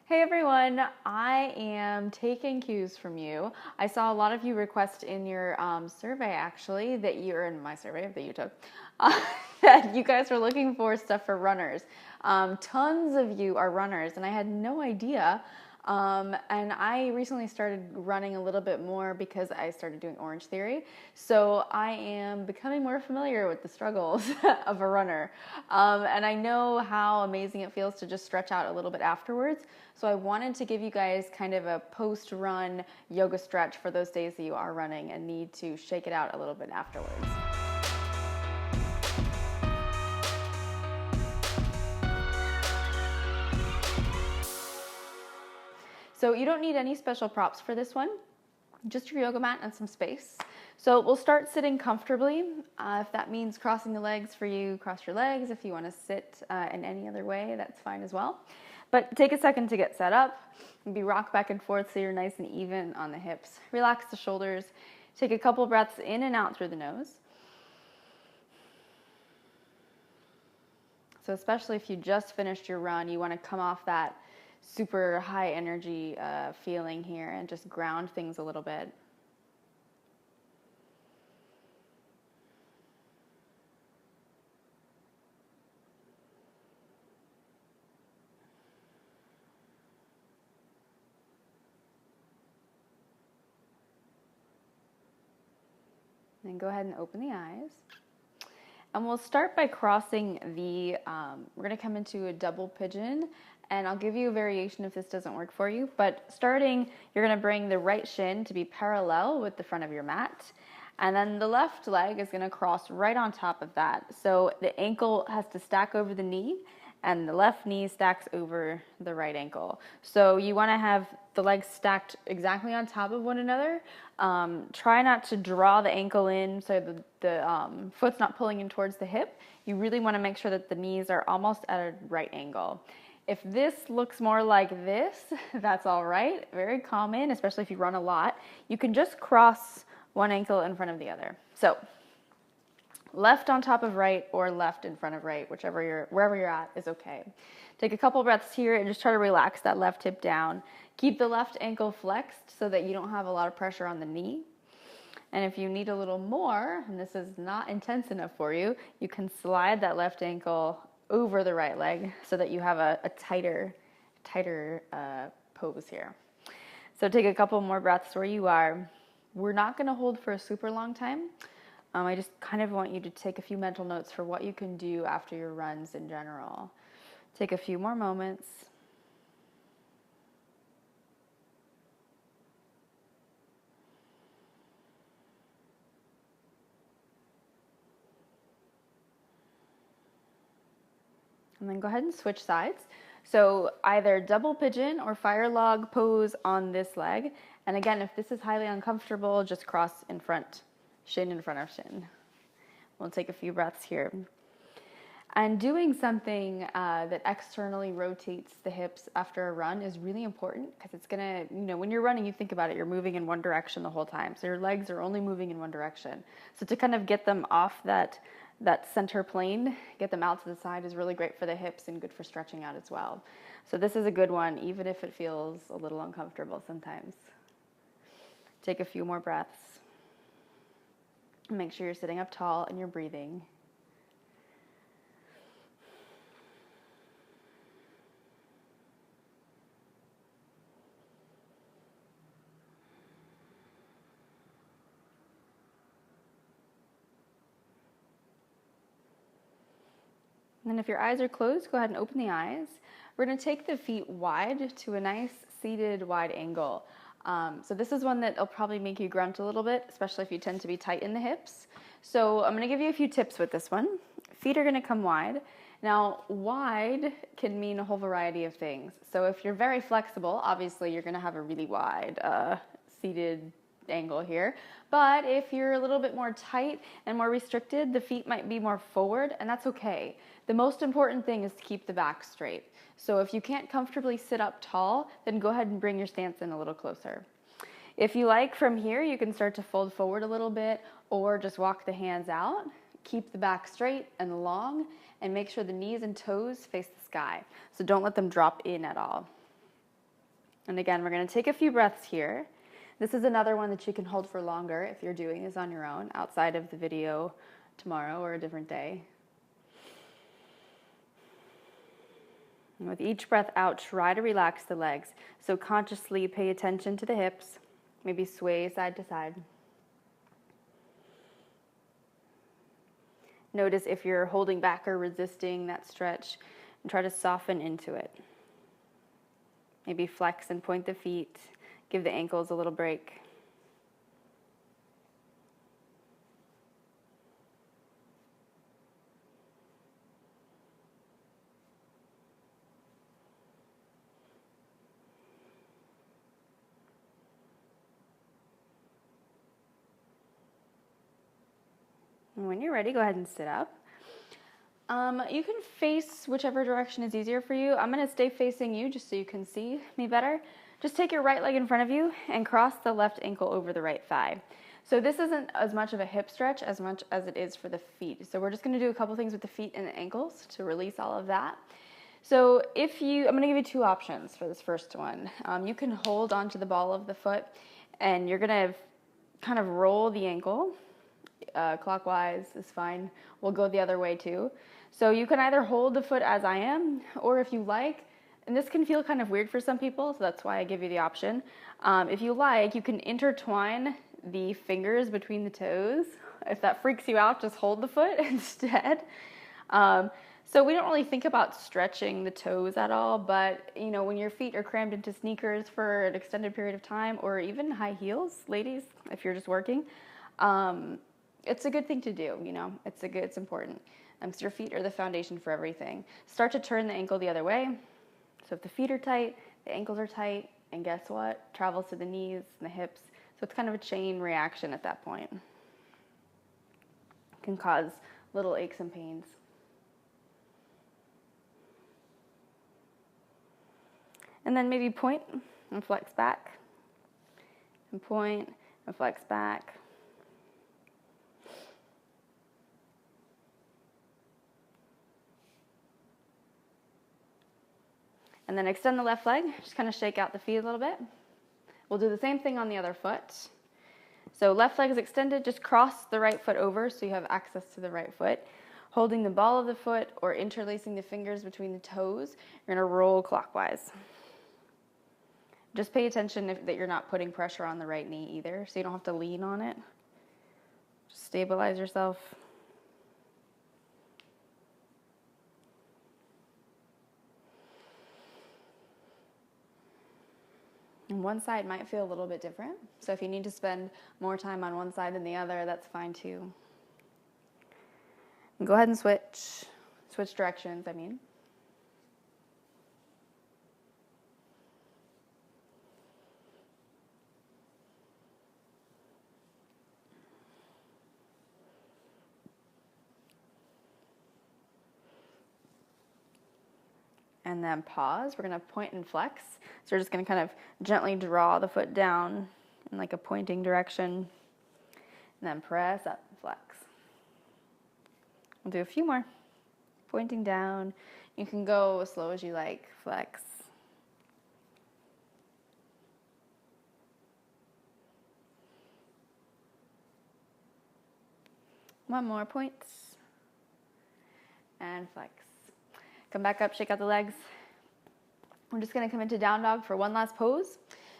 Hey everyone, I am taking cues from you. I saw a lot of you request in your survey actually that you're in my survey that you took, that you guys are looking for stuff for runners. Tons of you are runners and I had no idea. And I recently started running a little bit more because I started doing Orange Theory. So I am becoming more familiar with the struggles of a runner. And I know how amazing it feels to just stretch out a little bit afterwards. So I wanted to give you guys kind of a post-run yoga stretch for those days that you are running and need to shake it out a little bit afterwards. So you don't need any special props for this one, just your yoga mat and some space. So we'll start sitting comfortably. If that means crossing the legs for you, cross your legs. If you want to sit in any other way, that's fine as well. But take a second to get set up. Maybe rock back and forth so you're nice and even on the hips. Relax the shoulders. Take a couple breaths in and out through the nose. So especially if you just finished your run, you want to come off that super high energy feeling here and just ground things a little bit. Then go ahead and open the eyes. And we'll start by crossing the, we're going to come into a double pigeon, and I'll give you a variation if this doesn't work for you. But starting, you're going to bring the right shin to be parallel with the front of your mat. And then the left leg is going to cross right on top of that. So the ankle has to stack over the knee, and the left knee stacks over the right ankle. So you want to have the legs stacked exactly on top of one another. Try not to draw the ankle in so the foot's not pulling in towards the hip. You really want to make sure that the knees are almost at a right angle. If this looks more like this, that's all right. Very common, especially if you run a lot. You can just cross one ankle in front of the other. So left on top of right or left in front of right, wherever you're at is okay. Take a couple breaths here and just try to relax that left hip down. Keep the left ankle flexed so that you don't have a lot of pressure on the knee. And if you need a little more, and this is not intense enough for you, you can slide that left ankle over the right leg so that you have a tighter pose here. So take a couple more breaths where you are. We're not going to hold for a super long time. I just kind of want you to take a few mental notes for what you can do after your runs in general. Take a few more moments. And then go ahead and switch sides. So either double pigeon or fire log pose on this leg. And again, if this is highly uncomfortable, just cross in front, shin in front of shin. We'll take a few breaths here. And doing something that externally rotates the hips after a run is really important because it's going to, when you're running, you think about it, you're moving in one direction the whole time. So your legs are only moving in one direction. So to kind of get them off that center plane, get them out to the side is really great for the hips and good for stretching out as well. So this is a good one, even if it feels a little uncomfortable sometimes. Take a few more breaths. Make sure you're sitting up tall and you're breathing. And then if your eyes are closed, go ahead and open the eyes. We're going to take the feet wide to a nice seated wide angle. So this is one that will probably make you grunt a little bit, especially if you tend to be tight in the hips. So I'm going to give you a few tips with this one. Feet are going to come wide. Now, wide can mean a whole variety of things. So if you're very flexible, obviously you're going to have a really wide seated angle here. But if you're a little bit more tight and more restricted, the feet might be more forward, and that's okay. The most important thing is to keep the back straight. So if you can't comfortably sit up tall, then go ahead and bring your stance in a little closer. If you like, from here, you can start to fold forward a little bit or just walk the hands out. Keep the back straight and long, and make sure the knees and toes face the sky. So don't let them drop in at all. And again, we're going to take a few breaths here. This is another one that you can hold for longer if you're doing this on your own, outside of the video tomorrow or a different day. And with each breath out, try to relax the legs. So consciously pay attention to the hips, maybe sway side to side. Notice if you're holding back or resisting that stretch, and try to soften into it. Maybe flex and point the feet, give the ankles a little break. And when you're ready, go ahead and sit up. You can face whichever direction is easier for you. I'm going to stay facing you just so you can see me better. Just take your right leg in front of you and cross the left ankle over the right thigh. So this isn't as much of a hip stretch as much as it is for the feet. So we're just going to do a couple things with the feet and the ankles to release all of that. So I'm going to give you two options for this first one. You can hold onto the ball of the foot and you're going to kind of roll the ankle. Clockwise is fine. We'll go the other way too. So you can either hold the foot as I am, or if you like, and this can feel kind of weird for some people, so that's why I give you the option. If you like, you can intertwine the fingers between the toes. If that freaks you out, just hold the foot instead. So we don't really think about stretching the toes at all, but you know, when your feet are crammed into sneakers for an extended period of time, or even high heels, ladies, if you're just working, it's a good thing to do, you know, it's important. So your feet are the foundation for everything. Start to turn the ankle the other way. So if the feet are tight, the ankles are tight, and guess what? Travels to the knees and the hips. So it's kind of a chain reaction at that point. It can cause little aches and pains. And then maybe point and flex back. And point and flex back. And then extend the left leg, just kind of shake out the feet a little bit. We'll do the same thing on the other foot. So left leg is extended, just cross the right foot over so you have access to the right foot. Holding the ball of the foot or interlacing the fingers between the toes, you're going to roll clockwise. Just pay attention that you're not putting pressure on the right knee either, so you don't have to lean on it. Just stabilize yourself. And one side might feel a little bit different. So if you need to spend more time on one side than the other, that's fine too. And go ahead and switch directions, I mean. And then pause. We're going to point and flex. So we're just going to kind of gently draw the foot down in like a pointing direction. And then press up and flex. We'll do a few more. Pointing down. You can go as slow as you like. Flex. One more. Points. And flex. Come back up, shake out the legs. We're just going to come into down dog for one last pose.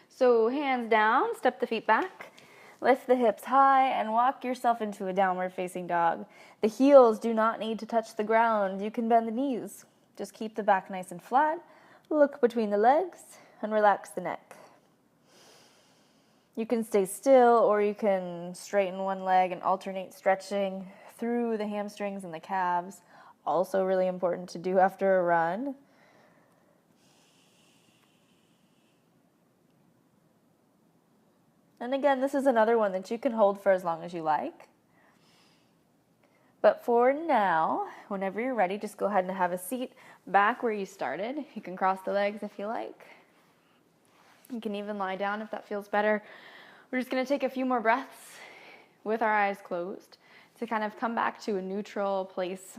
So hands down, step the feet back, lift the hips high, and walk yourself into a downward facing dog. The heels do not need to touch the ground. You can bend the knees. Just keep the back nice and flat. Look between the legs and relax the neck. You can stay still or you can straighten one leg and alternate stretching through the hamstrings and the calves. Also really important to do after a run. And again, this is another one that you can hold for as long as you like. But for now, whenever you're ready, just go ahead and have a seat back where you started. You can cross the legs if you like. You can even lie down if that feels better. We're just going to take a few more breaths with our eyes closed to kind of come back to a neutral place.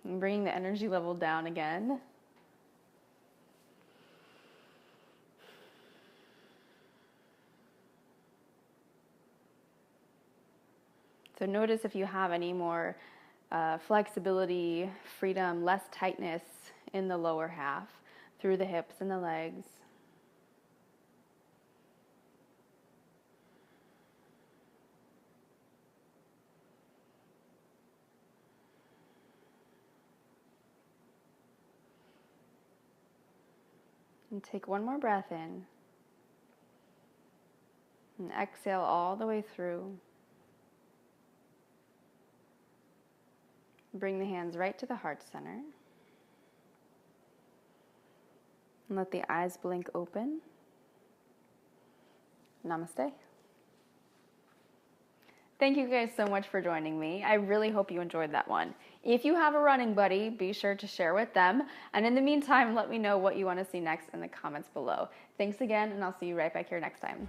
And bringing the energy level down again. So notice if you have any more flexibility, freedom, less tightness in the lower half, through the hips and the legs. And take one more breath in. And exhale all the way through. Bring the hands right to the heart center. And let the eyes blink open. Namaste. Thank you guys so much for joining me. I really hope you enjoyed that one. If you have a running buddy, be sure to share with them. And in the meantime, let me know what you want to see next in the comments below. Thanks again, and I'll see you right back here next time.